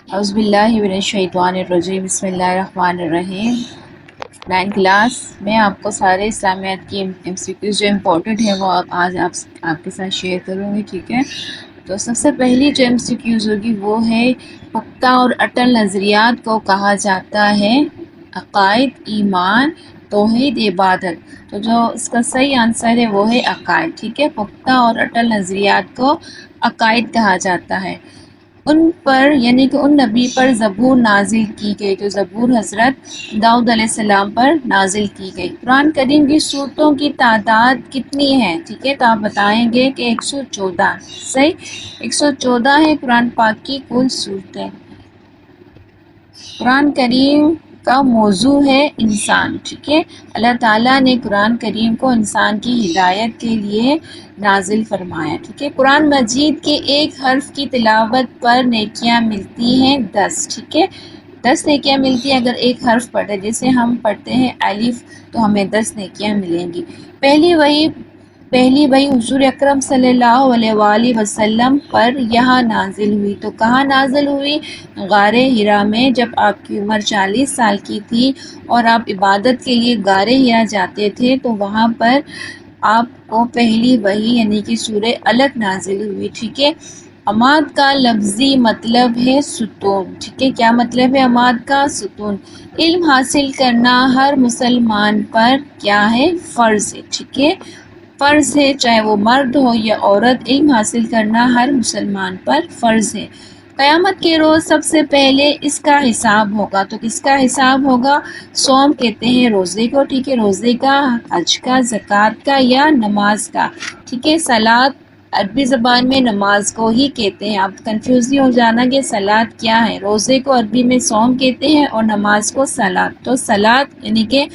اعوذ باللہ من الشیطان الرجیم، بسم اللہ الرحمن الرحیم۔ 9 کلاس میں آپ کو سارے اسلامیات کی MCQs جو امپورٹنٹ ہے وہ آج آپ کے ساتھ شیئر کروں گی، ٹھیک ہے؟ تو سب سے پہلی جو MCQs ہوگی وہ ہے پختہ اور اٹل نظریات کو کہا جاتا ہے عقائد، ایمان، توحید، عبادت۔ تو جو اس کا صحیح آنسر ہے وہ ہے عقائد، ٹھیک ہے؟ پختہ اور اٹل نظریات کو عقائد کہا جاتا ہے۔ ان پر یعنی کہ ان نبی پر زبور نازل کی گئی، تو زبور حضرت داؤد علیہ السلام پر نازل کی گئی۔ قرآن کریم کی سورتوں کی تعداد کتنی ہے؟ ٹھیک ہے، تو آپ بتائیں گے کہ 114۔ صحیح، 114 ہے قرآن پاک کی کل سورتیں۔ قرآن کریم کا موضوع ہے انسان، ٹھیک ہے؟ اللہ تعالیٰ نے قرآن کریم کو انسان کی ہدایت کے لیے نازل فرمایا، ٹھیک ہے؟ قرآن مجید کے ایک حرف کی تلاوت پر نیکیاں ملتی ہیں 10، ٹھیک ہے؟ 10 نیکیاں ملتی ہیں اگر ایک حرف پڑھے، جیسے ہم پڑھتے ہیں الف تو ہمیں 10 نیکیاں ملیں گی۔ پہلی وحی حضور اکرم صلی اللہ علیہ وآلہ وسلم پر یہاں نازل ہوئی، تو کہاں نازل ہوئی؟ غار حرا میں، جب آپ کی عمر 40 سال کی تھی اور آپ عبادت کے لیے غار حرا جاتے تھے، تو وہاں پر آپ کو پہلی وحی یعنی کہ سورہ الگ نازل ہوئی، ٹھیک ہے؟ عماد کا لفظی مطلب ہے ستون، ٹھیک ہے؟ کیا مطلب ہے عماد کا؟ ستون۔ علم حاصل کرنا ہر مسلمان پر کیا ہے؟ فرض ہے، ٹھیک ہے؟ فرض ہے، چاہے وہ مرد ہو یا عورت، علم حاصل کرنا ہر مسلمان پر فرض ہے۔ قیامت کے روز سب سے پہلے اس کا حساب ہوگا، تو کس کا حساب ہوگا؟ صوم کہتے ہیں روزے کو، ٹھیک ہے؟ روزے کا، حج کا، زکوٰۃ کا یا نماز کا، ٹھیک ہے؟ صلاۃ عربی زبان میں نماز کو ہی کہتے ہیں، آپ کنفیوز نہیں ہو جانا کہ صلاۃ کیا ہے۔ روزے کو عربی میں صوم کہتے ہیں اور نماز کو صلاۃ۔ تو صلاۃ یعنی کہ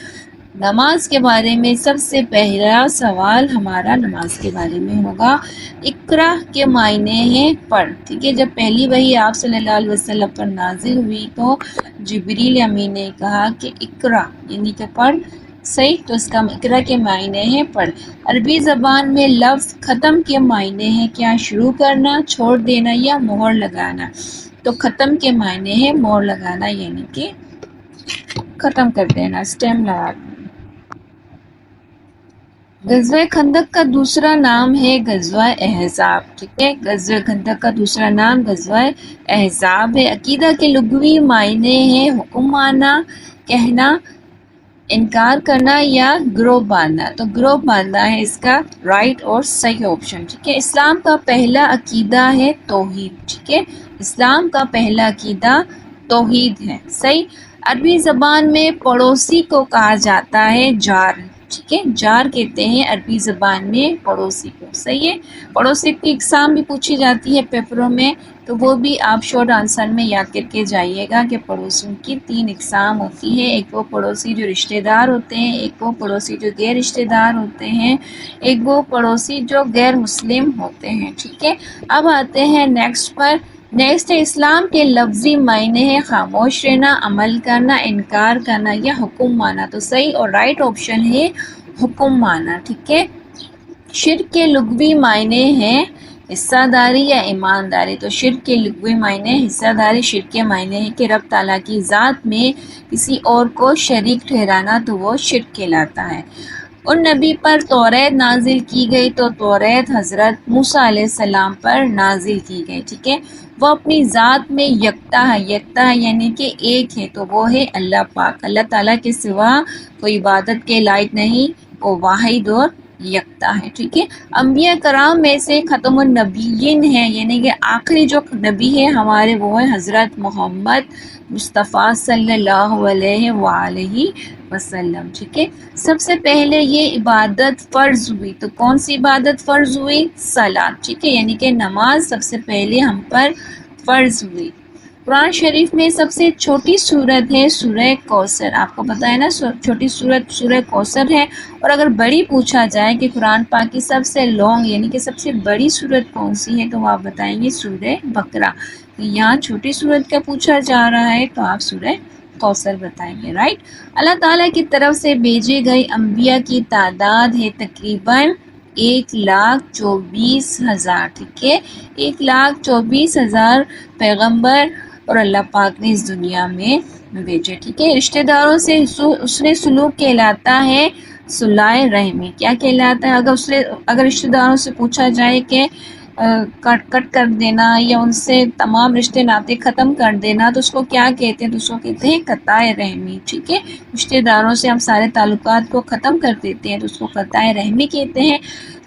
نماز کے بارے میں سب سے پہلا سوال ہمارا نماز کے بارے میں ہوگا۔ اقرا کے معنی ہیں پڑھ، ٹھیک ہے؟ جب پہلی وحی آپ صلی اللہ علیہ وسلم پر نازل ہوئی تو جبریل امین نے کہا کہ اقرا یعنی کہ پڑھ، صحیح؟ تو اس کا اقرا کے معنی ہیں پڑھ۔ عربی زبان میں لفظ ختم کے معنی ہیں کیا؟ شروع کرنا، چھوڑ دینا یا مہر لگانا۔ تو ختم کے معنی ہے مہر لگانا، یعنی کہ ختم کر دینا، اسٹیم لگا دینا۔ غزوہ خندق کا دوسرا نام ہے غزوہ احزاب، ٹھیک ہے؟ غزوہ خندق کا دوسرا نام غزوہ احزاب ہے۔ عقیدہ کے لغوی معنی ہے حکم ماننا، کہنا، انکار کرنا یا گروہ باندھنا۔ تو گروہ باندھنا ہے اس کا رائٹ اور صحیح آپشن، ٹھیک ہے؟ اسلام کا پہلا عقیدہ ہے توحید، ٹھیک ہے؟ اسلام کا پہلا عقیدہ توحید ہے، صحیح؟ عربی زبان میں پڑوسی کو کہا جاتا ہے جار، ٹھیک ہے؟ جار کہتے ہیں عربی زبان میں پڑوسی کو، صحیح ہے؟ پڑوسی کی اقسام بھی پوچھی جاتی ہے پیپروں میں، تو وہ بھی آپ شارٹ آنسر میں یاد کر کے جائیے گا کہ پڑوسیوں کی 3 اقسام ہوتی ہے۔ ایک وہ پڑوسی جو رشتہ دار ہوتے ہیں، ایک وہ پڑوسی جو غیر رشتہ دار ہوتے ہیں، ایک وہ پڑوسی جو غیر مسلم ہوتے ہیں، ٹھیک ہے؟ اب آتے ہیں نیکسٹ پر۔ نیکسٹ ہے اسلام کے لفظی معنی ہے خاموش رہنا، عمل کرنا، انکار کرنا یا حکم ماننا۔ تو صحیح اور رائٹ آپشن ہے حکم ماننا، ٹھیک ہے؟ شرک کے لغوی معنی ہیں حصہ داری یا ایمانداری۔ تو شرک کے لغوی معنی حصہ داری، شرک کے معنی ہے کہ رب تعالیٰ کی ذات میں کسی اور کو شریک ٹھہرانا، تو وہ شرک کہلاتا ہے۔ ان نبی پر توریت نازل کی گئی، تو توریت حضرت موسیٰ علیہ السلام پر نازل کی گئی، ٹھیک ہے؟ وہ اپنی ذات میں یکتا ہے، یکتا ہے یعنی کہ ایک ہے، تو وہ ہے اللہ پاک۔ اللہ تعالیٰ کے سوا کوئی عبادت کے لائق نہیں، وہ واحد اور یکتا ہے، ٹھیک ہے؟ انبیاء کرام میں سے ختم النبیین ہیں، یعنی کہ آخری جو نبی ہے ہمارے وہ ہے حضرت محمد مصطفیٰ صلی اللہ علیہ وآلہ وسلم، ٹھیک ہے؟ سب سے پہلے یہ عبادت فرض ہوئی، تو کون سی عبادت فرض ہوئی؟ صلاۃ، ٹھیک ہے؟ یعنی کہ نماز سب سے پہلے ہم پر فرض ہوئی۔ قرآن شریف میں سب سے چھوٹی سورت ہے سورہ کوثر، آپ کو پتہ ہے نا چھوٹی سورت سورہ کوثر ہے۔ اور اگر بڑی پوچھا جائے کہ قرآن پاک کی سب سے لانگ یعنی کہ سب سے بڑی سورت کون سی ہے، تو آپ بتائیں گے سورہ بقرہ۔ یہاں چھوٹی سورت کا پوچھا جا رہا ہے تو آپ سورہ کوثر بتائیں گے، رائٹ؟ اللہ تعالیٰ کی طرف سے بھیجے گئے انبیاء کی تعداد ہے تقریباً 1,24,000، ٹھیک ہے؟ 1,24,000 پیغمبر اور اللہ پاک نے اس دنیا میں بھیجے. ٹھیک ہے. رشتہ داروں سے اس نے سلوک کہلاتا ہے صلح رحمی. کیا کہلاتا ہے؟ اگر رشتہ داروں سے پوچھا جائے کہ کٹ کر دینا یا ان سے تمام رشتے ناطے ختم کر دینا تو اس کو کیا کہتے ہیں؟ تو اس کو کہتے ہیں قطع رحمی. ٹھیک ہے. رشتے داروں سے ہم سارے تعلقات کو ختم کر دیتے ہیں تو اس کو قطع رحمی کہتے ہیں.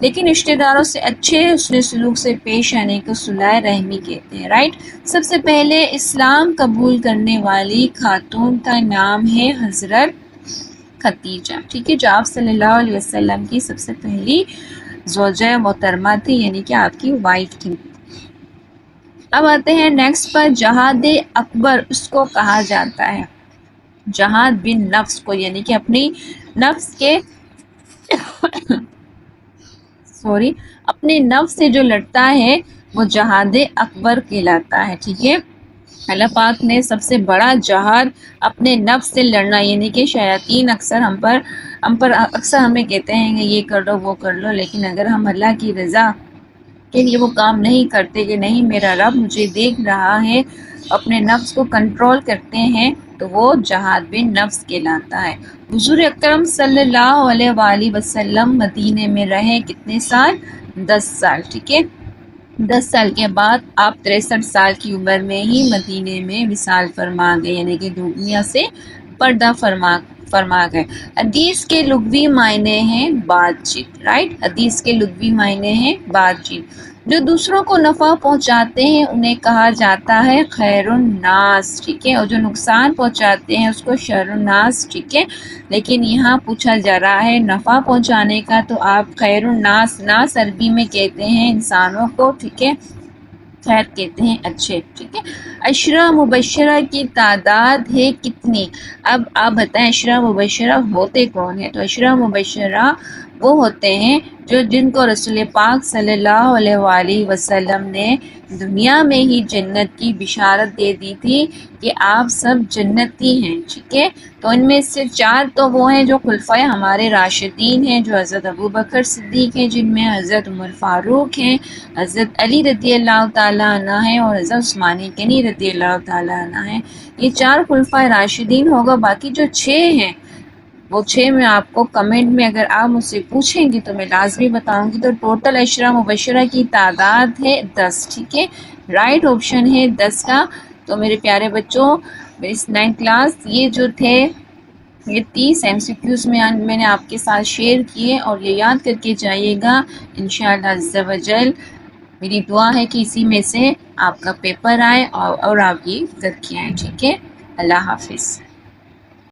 لیکن رشتے داروں سے اچھے حسن سلوک سے پیش آنے کو صلح رحمی کہتے ہیں. رائٹ. سب سے پہلے اسلام قبول کرنے والی خاتون کا نام ہے حضرت خدیجہ. ٹھیک ہے. جو آپ صلی اللہ علیہ وسلم کی سب سے پہلی زوجہ محترمہ تھی، یعنی کہ آپ کی وائف تھی. اب آتے ہیں نیکسٹ پر. جہاد اکبر اس کو کہا جاتا ہے. جہاد بن نفس کو، یعنی کہ اپنی نفس کے اپنے نفس سے جو لڑتا ہے وہ جہاد اکبر کہلاتا ہے. ٹھیک ہے. اللہ پاک نے سب سے بڑا جہاد اپنے نفس سے لڑنا، یعنی کہ شیاطین اکثر ہمیں کہتے ہیں کہ یہ کر لو وہ کر لو، لیکن اگر ہم اللہ کی رضا کے لیے وہ کام نہیں کرتے کہ نہیں میرا رب مجھے دیکھ رہا ہے، اپنے نفس کو کنٹرول کرتے ہیں تو وہ جہاد بن نفس کہلاتا ہے. حضور اکرم صلی اللہ علیہ وآلہ وسلم مدینے میں رہے کتنے سال؟ 10 سال. ٹھیک ہے. 10 سال کے بعد آپ 63 سال کی عمر میں ہی مدینے میں وصال فرما گئے، یعنی کہ دنیا سے پردہ فرما گئے. حدیث کے لغوی معنی ہیں بات چیت. رائٹ. حدیث کے لغوی معنی ہیں بات چیت. جو دوسروں کو نفع پہنچاتے ہیں انہیں کہا جاتا ہے خیر الناس. ٹھیک ہے. اور جو نقصان پہنچاتے ہیں اس کو شر الناس. ٹھیک ہے. لیکن یہاں پوچھا جا رہا ہے نفع پہنچانے کا، تو آپ خیر الناس، ناس عربی میں کہتے ہیں انسانوں کو. ٹھیک ہے. خیر کہتے ہیں اچھے. ٹھیک ہے. عشرہ مبشرہ کی تعداد ہے کتنی؟ اب آپ بتائیں عشرہ مبشرہ ہوتے کون ہیں؟ تو عشرہ مبشرہ وہ ہوتے ہیں جن کو رسول پاک صلی اللہ علیہ وآلہ وسلم نے دنیا میں ہی جنت کی بشارت دے دی تھی کہ آپ سب جنتی ہیں. ٹھیک ہے. تو ان میں سے 4 تو وہ ہیں جو خلفائے ہمارے راشدین ہیں، جو حضرت ابوبکر صدیق ہیں، جن میں حضرت عمر فاروق ہیں، حضرت علی رضی اللہ تعالیٰ عنہ ہیں، اور حضرت عثمان غنی رضی اللہ تعالیٰ عنہ ہیں. یہ 4 خلفائے راشدین ہوگا. باقی جو 6 ہیں وہ 6 میں آپ کو کمنٹ میں اگر آپ مجھ سے پوچھیں گی تو میں لازمی بتاؤں گی. تو ٹوٹل عشرہ مبشرہ کی تعداد ہے 10. ٹھیک ہے. رائٹ آپشن ہے 10 کا. تو میرے پیارے بچوں، اس 9th کلاس یہ جو تھے یہ 30 MCQs میں نے آپ کے ساتھ شیئر کیے، اور یہ یاد کر کے جائیے گا انشاءاللہ عز و جل. میری دعا ہے کہ اسی میں سے آپ کا پیپر آئے اور آپ یہ کر کے آئیں. ٹھیک ہے. اللہ حافظ.